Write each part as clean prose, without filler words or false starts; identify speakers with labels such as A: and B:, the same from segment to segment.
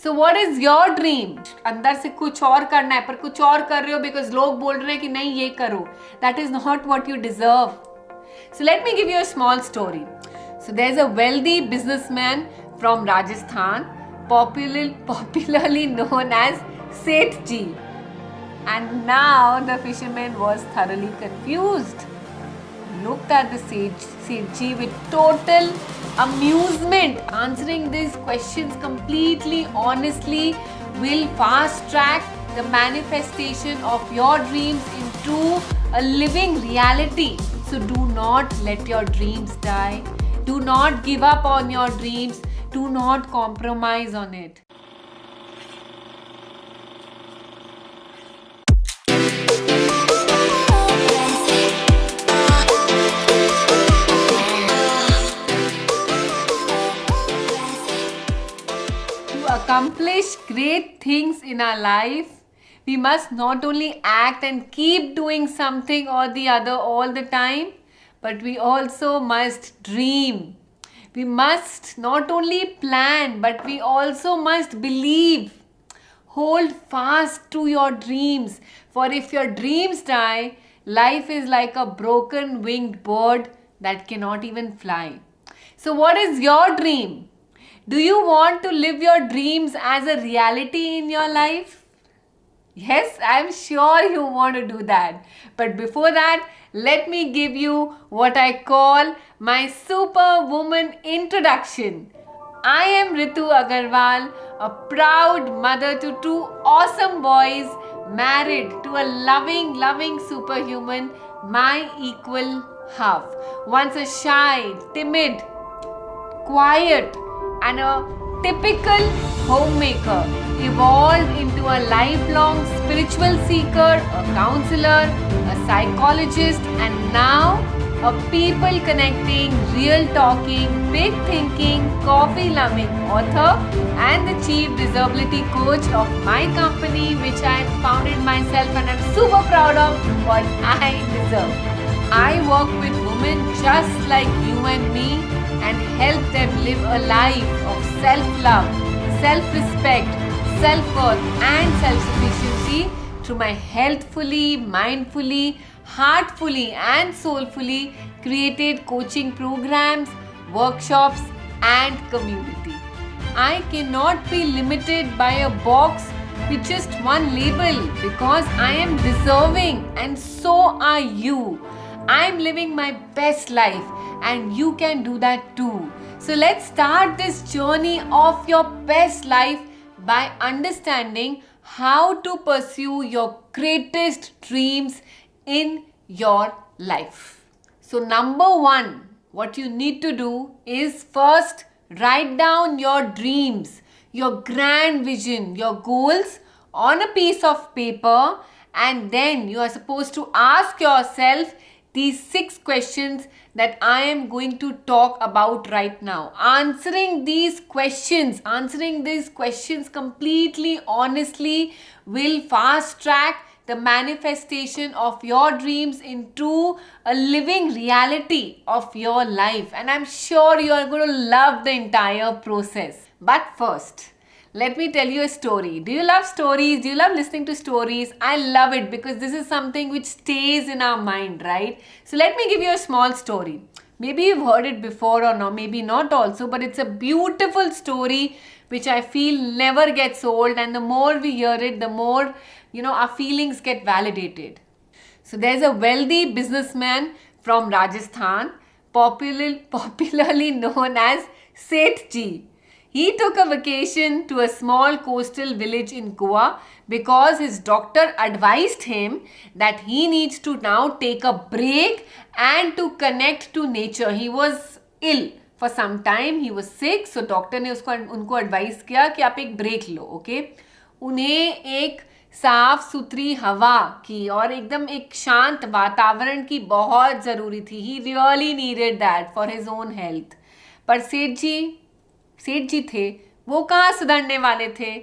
A: So what is your dream? अंदर से कुछ और करना है पर कुछ और कर रहे हो because लोग बोल रहे हैं कि नहीं ये करो. That is not what you deserve. So let me give you a small story. So there's a wealthy businessman from Rajasthan, popularly known as Sethji. And now the fisherman was thoroughly confused. Looked at the Sethji with total amusement. Answering these questions completely honestly will fast track the manifestation of your dreams into a living reality. So do not let your dreams die. Do not give up on your dreams. Do not compromise on it. Accomplish great things in our life, we must not only act and keep doing something or the other all the time, but we also must dream. We must not only plan, but we also must believe. Hold fast to your dreams, for if your dreams die, life is like a broken winged bird that cannot even fly. So what is your dream? Do you want to live your dreams as a reality in your life? Yes, I'm sure you want to do that. But before that, let me give you what I call my superwoman introduction. I am Ritu Agarwal, a proud mother to two awesome boys, married to a loving superhuman, my equal half. Once a shy, timid, quiet, and a typical homemaker, evolved into a lifelong spiritual seeker, a counselor, a psychologist, and now a people connecting, real talking, big thinking, coffee loving author and the chief disability coach of my company, which I founded myself and I'm super proud of, what I deserve. I work with women just like you and me and help them live a life of self-love, self-respect, self-worth and self-sufficiency through my healthfully, mindfully, heartfully and soulfully created coaching programs, workshops and community. I cannot be limited by a box with just one label because I am deserving and so are you. I am living my best life and you can do that too. So let's start this journey of your best life by understanding how to pursue your greatest dreams in your life. So number one, what you need to do is first write down your dreams, your grand vision, your goals on a piece of paper, and then you are supposed to ask yourself these 6 questions that I am going to talk about right now. Answering these questions completely honestly will fast track the manifestation of your dreams into a living reality of your life. And I'm sure you are going to love the entire process. But first, let me tell you a story. Do you love stories? Do you love listening to stories? I love it because this is something which stays in our mind, right? So let me give you a small story. Maybe you've heard it before or not, maybe not also, but it's a beautiful story which I feel never gets old, and the more we hear it, the more, our feelings get validated. So there's a wealthy businessman from Rajasthan, popularly known as Sethji. He took a vacation to a small coastal village in Goa because his doctor advised him that he needs to now take a break and to connect to nature. He was ill for some time, he was sick, so doctor ने उनको advise किया कि आप एक break लो, okay? उन्हें एक साफ सुथरी हवा की और एकदम एक शांत वातावरण की बहुत ज़रूरी थी. He really needed that for his own health. पर सेठ जी थे, वो कहाँ सुधरने वाले थे?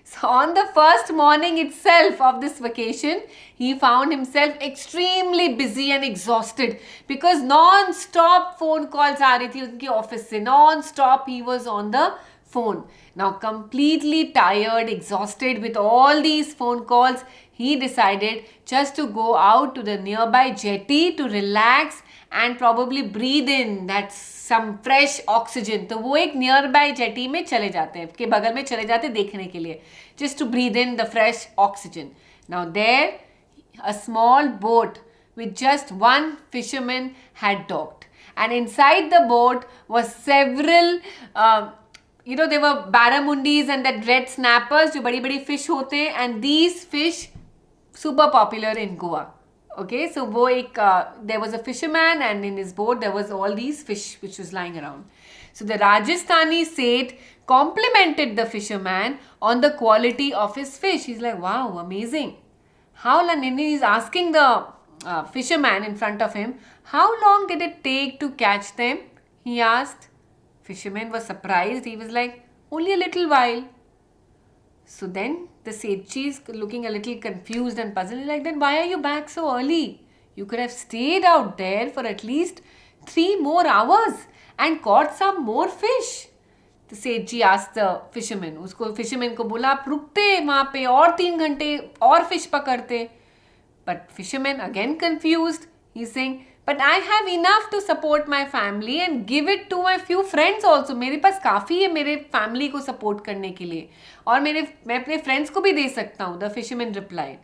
A: So on the first morning itself of this vacation, he found himself extremely busy and exhausted because non-stop phone calls आ रही थी उनकी ऑफिस से. Non-stop he was on the phone. Now, completely tired, exhausted with all these phone calls, he decided just to go out to the nearby jetty to relax and probably breathe in that some fresh oxygen. तो वो एक nearby jetty में चले जाते हैं, के बगल में चले जाते हैं देखने के लिए, just to breathe in the fresh oxygen. Now there, a small boat with just one fisherman had docked, and inside the boat was several there were barramundis and that red snappers जो बड़ी बड़ी fish होते हैं, and these fish super popular in Goa. Okay, so वो एक there was a fisherman and in his boat there was all these fish which was lying around. So the Rajasthani Seth complimented the fisherman on the quality of his fish. He's like, wow, amazing. How long? And he's asking the fisherman in front of him, how long did it take to catch them? He asked. Fisherman was surprised. He was like, only a little while. So then the Sethji is looking a little confused and puzzled. He's like, then why are you back so early? You could have stayed out there for at least 3 more hours and caught some more fish. The Sethji asked the fisherman. उसको fisherman को बोला आप रुकते वहाँ पे और 3 घंटे और fish पकड़ते. But fisherman again confused. He's saying, but I have enough to support my family and give it to my few friends also. मेरे पास काफ़ी है मेरे family को support करने के लिए और मैं अपने friends को भी दे सकता हूँ. The fisherman replied.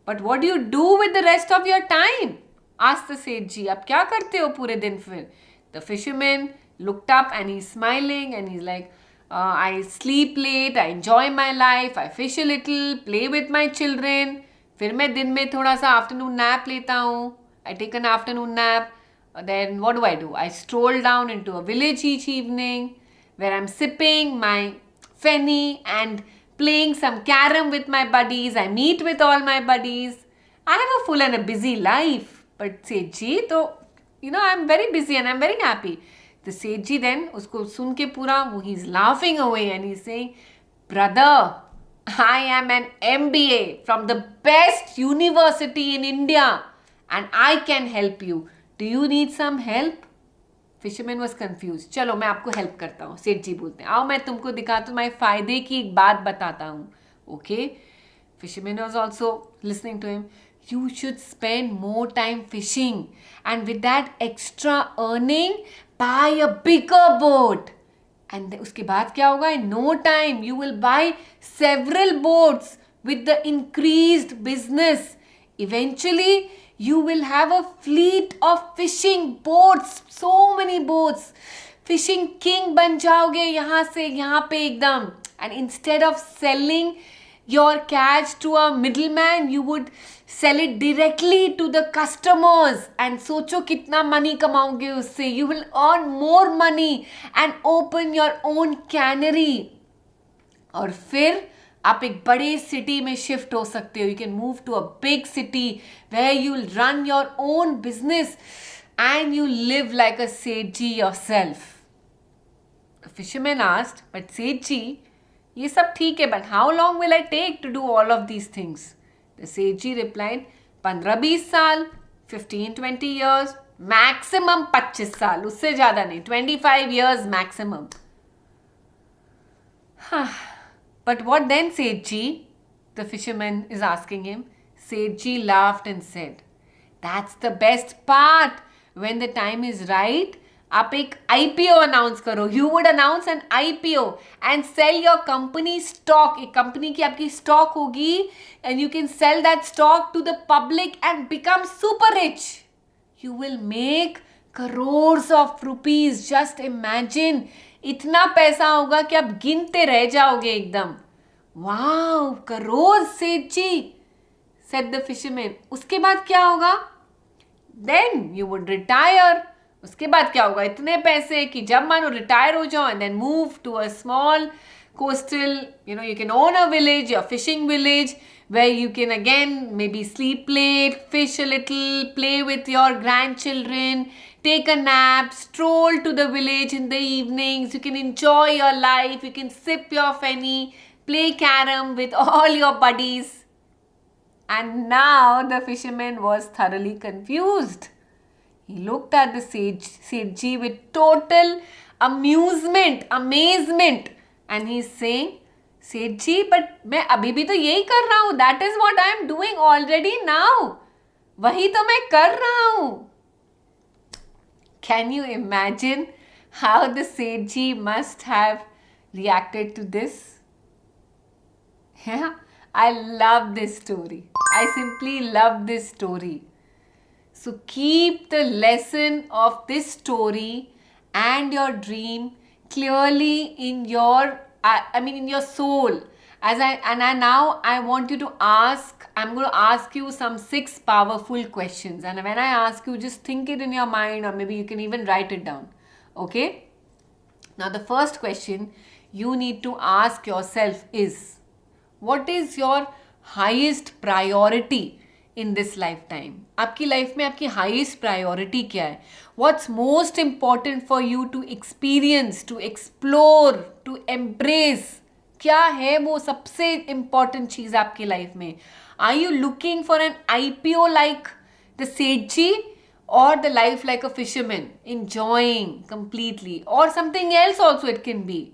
A: But what do you do with the rest of your time? Asked the Sethji. आप क्या करते हो पूरे दिन फिर? The fisherman looked up and he's smiling and he's like, I sleep late, I enjoy my life, I fish a little, play with my children. फिर मैं दिन में थोड़ा सा afternoon nap लेता हूँ. I take an afternoon nap. Then what do? I stroll down into a village each evening where I'm sipping my fenny and playing some carom with my buddies. I meet with all my buddies. I have a full and a busy life. But Sethji, तो I'm very busy and I'm very happy. The Sethji then, उसको सुन के पूरा, he's laughing away and he's saying, brother, I am an MBA from the best university in India and I can help you. Do you need some help? Fisherman was confused. चलो मैं आपको help करता हूँ. Sethji बोलते हैं. आओ मैं तुमको दिखाता हूँ. मैं फायदे की एक बात बताता हूँ. Okay? Fisherman was also listening to him. You should spend more time fishing and with that extra earning, buy a bigger boat. And उसके बाद क्या होगा? In no time, you will buy several boats with the increased business. Eventually, you will have a fleet of fishing boats. So many boats. Fishing king बन जाओगे यहाँ से यहाँ पे एकदम. And instead of selling your catch to a middleman, you would sell it directly to the customers. And सोचो कितना money कमाओगे उससे. You will earn more money and open your own cannery. और फिर आप एक बड़े सिटी में शिफ्ट हो सकते हो. You can move to a big city where you will run your own business and you live like a Sethji yourself. The fisherman asked, but Sethji, ये सब ठीक है, but how long will I take to do all of these things? The Sethji replied, 15-20 साल, 15-20 years, maximum 25 साल, उससे ज़्यादा नहीं, 25 years maximum. But what then, Sethji? The fisherman is asking him. Sethji laughed and said, that's the best part. When the time is right, आप एक IPO announce करो. You would announce an IPO and sell your company stock. एक company की आपकी stock होगी and you can sell that stock to the public and become super rich. You will make crores of rupees. Just imagine. इतना पैसा होगा कि आप गिनते रह जाओगे एकदम. Wow, crores, Sethji, said the fisherman. उसके बाद क्या होगा? Then you would retire. उसके बाद क्या होगा? इतने पैसे कि जब मानो रिटायर हो जाओ and then move to a small coastal, you can own a village, a fishing village where you can again maybe sleep late, fish a little, play with your grandchildren, take a nap, stroll to the village in the evenings. You can enjoy your life. You can sip your fenny, play carom with all your buddies. And now the fisherman was thoroughly confused. He looked at the Sethji with total amazement. and he's saying, Sethji, but मैं अभी भी तो यही कर रहा हूँ. That is what I am doing already now. वही तो मैं कर रहा हूँ. Can you imagine how the Sethji must have reacted to this? Yeah, I love this story. I simply love this story. So keep the lesson of this story and your dream clearly in your, in your soul. Now I want you to ask, I'm going to ask you some 6 powerful questions. And when I ask you, just think it in your mind, or maybe you can even write it down. Okay? Now the first question you need to ask yourself is, what is your highest priority in this lifetime? आपकी life में आपकी highest priority क्या है? What's most important for you to experience, to explore, to embrace? क्या है वो सबसे important चीज़ आपकी लाइफ में? Are you looking for an IPO like the Sethji, or the life like a fisherman, enjoying completely, or something else also it can be?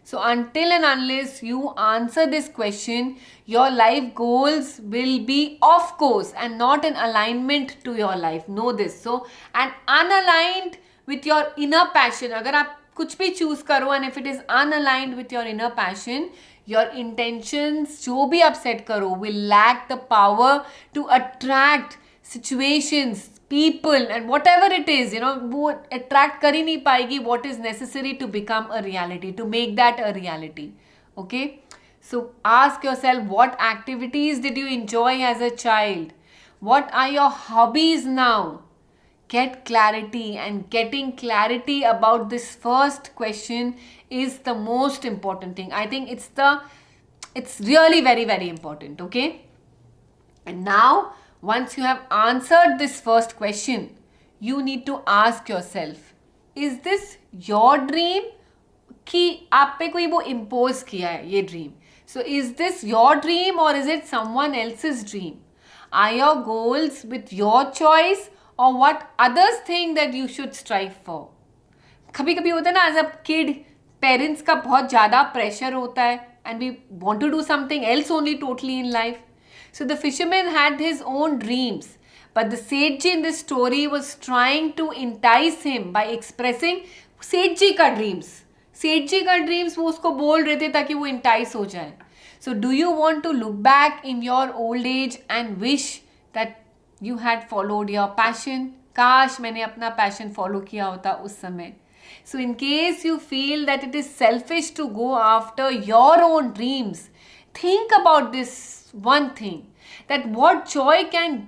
A: So until and unless you answer this question, your life goals will be off course and not in alignment to your life. Know this. So, and unaligned with your inner passion. अगर आप कुछ भी choose करो and if it is unaligned with your inner passion, your intentions जो भी आप set करो will lack the power to attract situations, people and whatever it is, वो attract कर ही नहीं पाएगी what is necessary to become a reality, to make that a reality. Okay? So ask yourself, what activities did you enjoy as a child? What are your hobbies now? Get clarity, and getting clarity about this first question is the most important thing. I think it's really very, very important. Okay? And now, once you have answered this first question, you need to ask yourself, is this your dream कि आप पे कोई वो impose किया है ये dream? So is this your dream or is it someone else's dream? Are your goals with your choice or what others think that you should strive for? कभी कभी होता है ना, as a kid, parents का बहुत ज़्यादा pressure होता है and we want to do something else only totally in life. So the fisherman had his own dreams, but the Sethji in this story was trying to entice him by expressing Sethji का dreams. Sethji का dreams वो उसको बोल रहे थे ताकि वो entice हो जाए. So do you want to look back in your old age and wish that you had followed your passion? काश मैंने अपना passion follow किया होता उस समय. So in case you feel that it is selfish to go after your own dreams, think about this one thing, that what joy can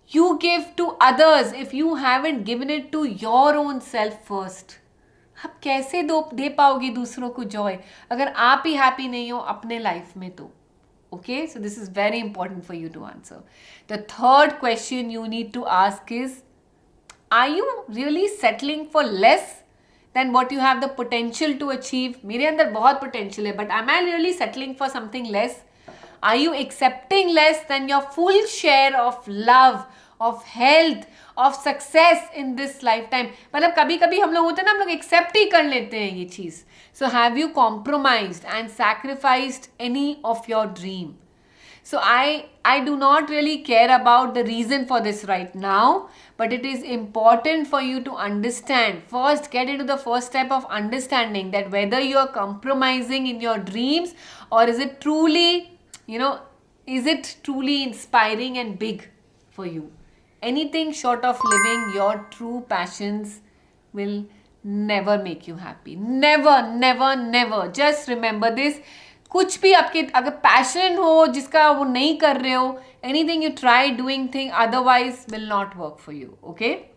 A: you give to others if you haven't given it to your own self first? आप कैसे दे पाओगे दूसरों को Joy अगर आप ही happy नहीं हो अपने लाइफ में तो? Okay, so this is very important for you to answer. The third question you need to ask is, are you really settling for less than what you have the potential to achieve? मेरे अंदर बहुत potential है, but am I really settling for something less? Are you accepting less than your full share of love, of health, of success in this lifetime? मतलब कभी कभी हम लोग होते हैं ना, हम लोग accept ही कर लेते हैं ये चीज़. So have you compromised and sacrificed any of your dream? So I do not really care about the reason for this right now, but it is important for you to understand. First, get into the first step of understanding that whether you are compromising in your dreams or is it truly, is it truly inspiring and big for you? Anything short of living your true passions will never make you happy. Never, never, never. Just remember this. कुछ भी आपके अगर passion हो जिसका वो नहीं कर रहे हो, anything you try doing thing otherwise will not work for you. Okay?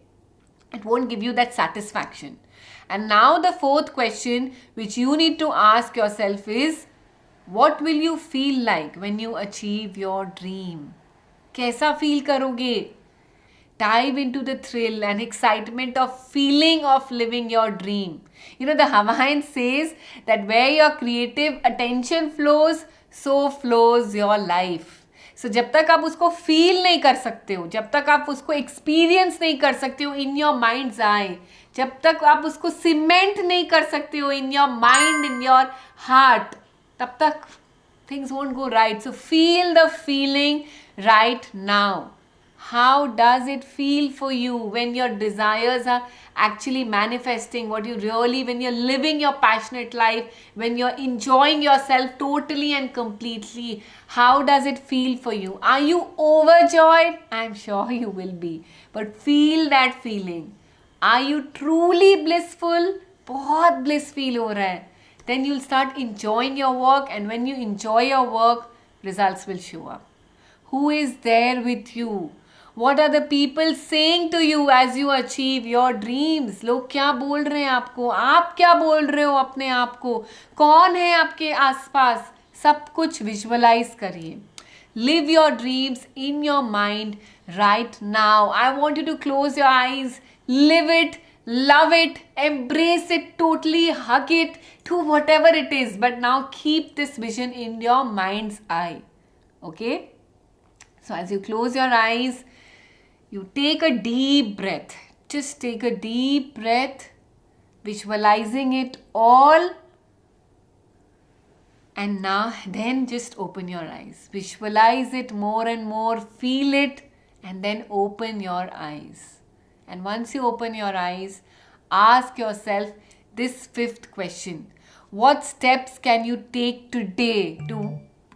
A: It won't give you that satisfaction. And now the fourth question which you need to ask yourself is, what will you feel like when you achieve your dream? कैसा feel करोगे? Dive into the thrill and excitement of feeling of living your dream. The Hawaiian says that where your creative attention flows, so flows your life. सो जब तक आप उसको feel नहीं कर सकते हो, जब तक आप उसको एक्सपीरियंस नहीं कर सकते हो इन योर माइंड्स आई, जब तक आप उसको सीमेंट नहीं कर सकते हो in your mind, in your heart, तब तक things won't go right. So feel the feeling right now. How does it feel for you when your desires are actually manifesting what you really, when you're living your passionate life, when you're enjoying yourself totally and completely? How does it feel for you? Are you overjoyed? I'm sure you will be. But feel that feeling. Are you truly blissful? बहुत bliss feel हो रहा है. Then you'll start enjoying your work, and when you enjoy your work, results will show up. Who is there with you? What are the people saying to you as you achieve your dreams? लोग क्या बोल रहे हैं आपको? आप क्या बोल रहे हो अपने आप को? कौन है आपके आसपास? सब कुछ विजुअलाइज करिए. Live your dreams in your mind right now. I want you to close your eyes, live it, love it, embrace it totally, hug it, do whatever it is. But now keep this vision in your mind's eye. Okay? So as you close your eyes, you take a deep breath. Just take a deep breath, visualizing it all. And now then just open your eyes. Visualize it more and more, feel it, and then open your eyes. And once you open your eyes, ask yourself this 5th question. What steps can you take today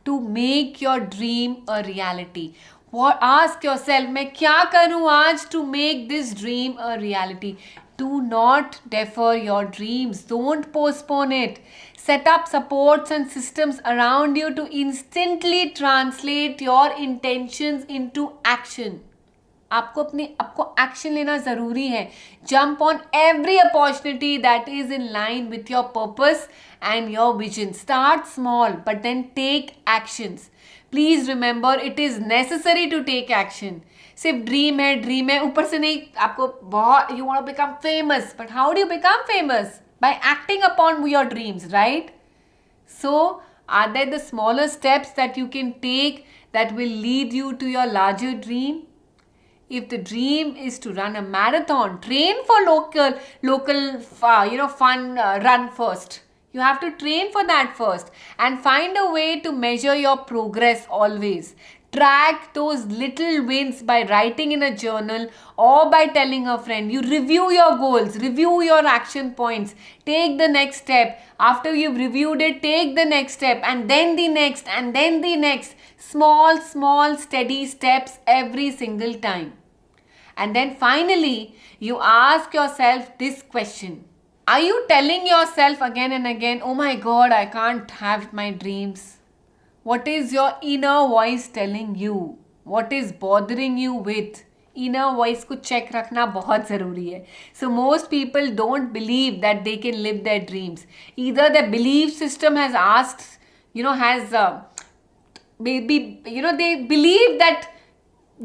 A: to make your dream a reality? Ask yourself, मैं क्या करूँ आज to make this dream a reality? Do not defer your dreams. Don't postpone it. Set up supports and systems around you to instantly translate your intentions into action. आपको action लेना ज़रूरी है. Jump on every opportunity that is in line with your purpose and your vision. Start small but then take actions. Please remember, it is necessary to take action. सिर्फ dream है ऊपर से नहीं. आपको बहुत, you want to become famous, but how do you become famous? By acting upon your dreams, right? So are there the smaller steps that you can take that will lead you to your larger dream? If the dream is to run a marathon, train for local fun run first. You have to train for that first and find a way to measure your progress always. Track those little wins by writing in a journal or by telling a friend. You review your goals, review your action points, take the next step. After you've reviewed it, take the next step, and then the next, and then the next. Small, steady steps every single time. And then finally, you ask yourself this question. Are you telling yourself again and again, oh my God, I can't have my dreams? What is your inner voice telling you? What is bothering you with? Inner voice को check रखना बहुत ज़रूरी है. So most people don't believe that they can live their dreams. Either their belief system has asked, they believe that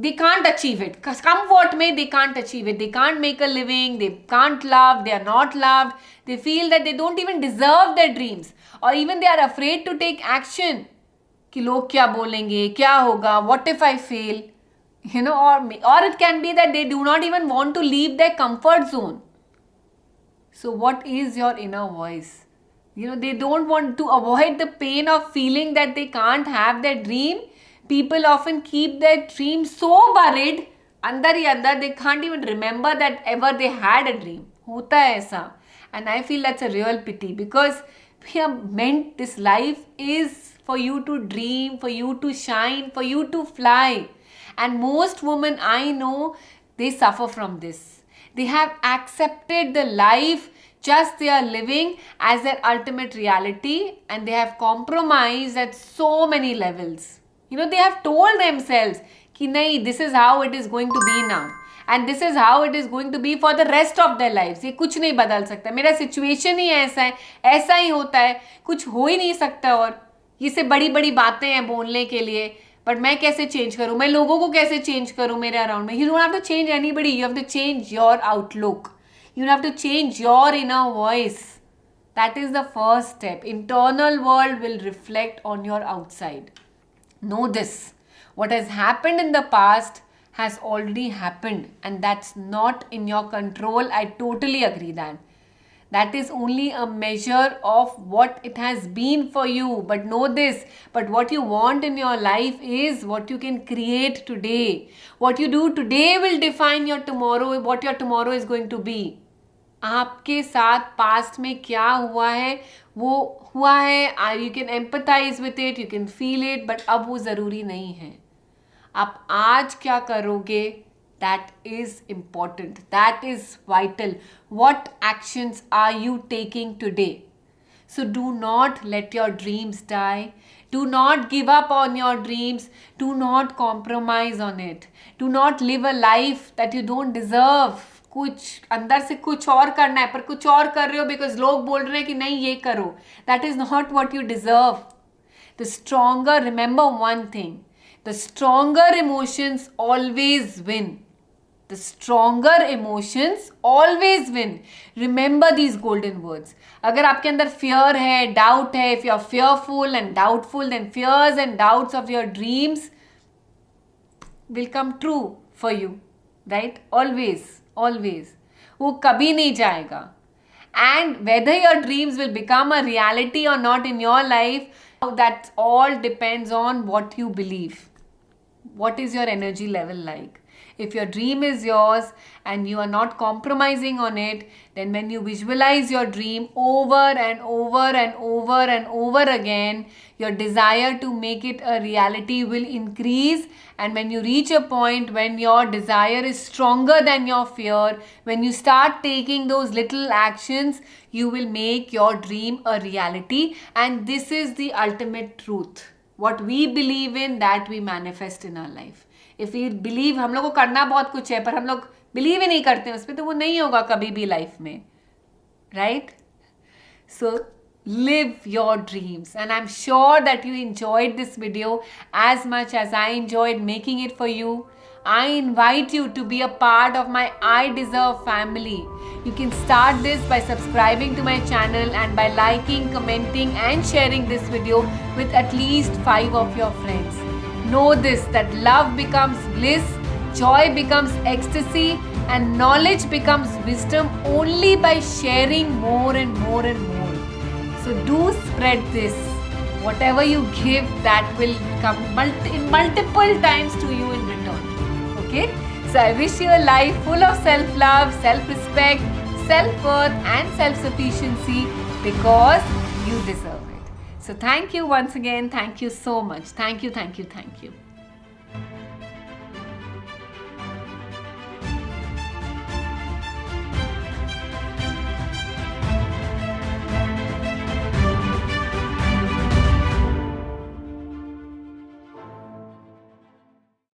A: they can't achieve it. Because come what may, they can't achieve it. They can't make a living. They can't love. They are not loved. They feel that they don't even deserve their dreams. Or even they are afraid to take action. कि लोग क्या बोलेंगे, क्या होगा, what if I fail? Or it can be that they do not even want to leave their comfort zone. So what is your inner voice? They don't want to avoid the pain of feeling that they can't have their dream. People often keep their dreams so buried, अंदर ही अंदर, they can't even remember that ever they had a dream. होता है ऐसा. And I feel that's a real pity, because we are meant, this life is for you to dream, for you to shine, for you to fly. And most women I know, they suffer from this. They have accepted the life just they are living as their ultimate reality, and they have compromised at so many levels. They have told themselves कि नहीं, this is how it is going to be now, and this is how it is going to be for the rest of their lives. ये कुछ नहीं बदल सकता, मेरा situation ही ऐसा है, ऐसा ही होता है, कुछ हो ही नहीं सकता. और ये से बड़ी बड़ी बातें हैं बोलने के लिए, बट मैं कैसे चेंज करूँ, मैं लोगों को कैसे चेंज करूँ मेरे अराउंड में? You don't have to change anybody, you have to change your outlook. You have to change your inner voice. That is the first step. Internal world will reflect on your outside. Know this. What has happened in the past has already happened, and that's not in your control. I totally agree that. That is only a measure of what it has been for you. But know this, but what you want in your life is what you can create today. What you do today will define your tomorrow, what your tomorrow is going to be. आपके साथ past में क्या हुआ है वो हुआ है, you can empathize with it, you can feel it, but अब वो ज़रूरी नहीं है. आप आज क्या करोगे, that is important, that is vital. What actions are you taking today? So do not let your dreams die. Do not give up on your dreams. Do not compromise on it. Do not live a life that you don't deserve. कुछ अंदर से कुछ और करना है पर कुछ और कर रहे हो बिकॉज लोग बोल रहे हैं कि नहीं ये करो. That is not what you deserve. The stronger, remember one thing, the stronger emotions always win. The stronger emotions always win. Remember these golden words. अगर आपके अंदर fear है, doubt है, if you are fearful and doubtful, then fears and doubts of your dreams will come true for you. Right? Always, always. वो कभी नहीं जाएगा. And whether your dreams will become a reality or not in your life, that all depends on what you believe. What is your energy level like? If your dream is yours and you are not compromising on it, then when you visualize your dream over and over and over and over again, your desire to make it a reality will increase. And when you reach a point when your desire is stronger than your fear, when you start taking those little actions, you will make your dream a reality. And this is the ultimate truth. What we believe in, that we manifest in our life. If we believe, हम लोग को करना बहुत कुछ है पर हम लोग बिलीव ही नहीं करते हैं उस पर, तो वो नहीं होगा कभी भी लाइफ में. Right? So live your dreams, and I'm sure that you enjoyed this video as much as I enjoyed making it for you. I invite you to be a part of my I Deserve family. You can start this by subscribing to my channel and by liking, commenting and sharing this video with at least 5 of your friends. Know this, that love becomes bliss, joy becomes ecstasy, and knowledge becomes wisdom only by sharing more and more and more. So do spread this. Whatever you give, that will come in multiple times to you in return. Okay? So I wish you a life full of self-love, self-respect, self-worth and self-sufficiency because you deserve it. So thank you once again. Thank you so much. Thank you, thank you, thank you.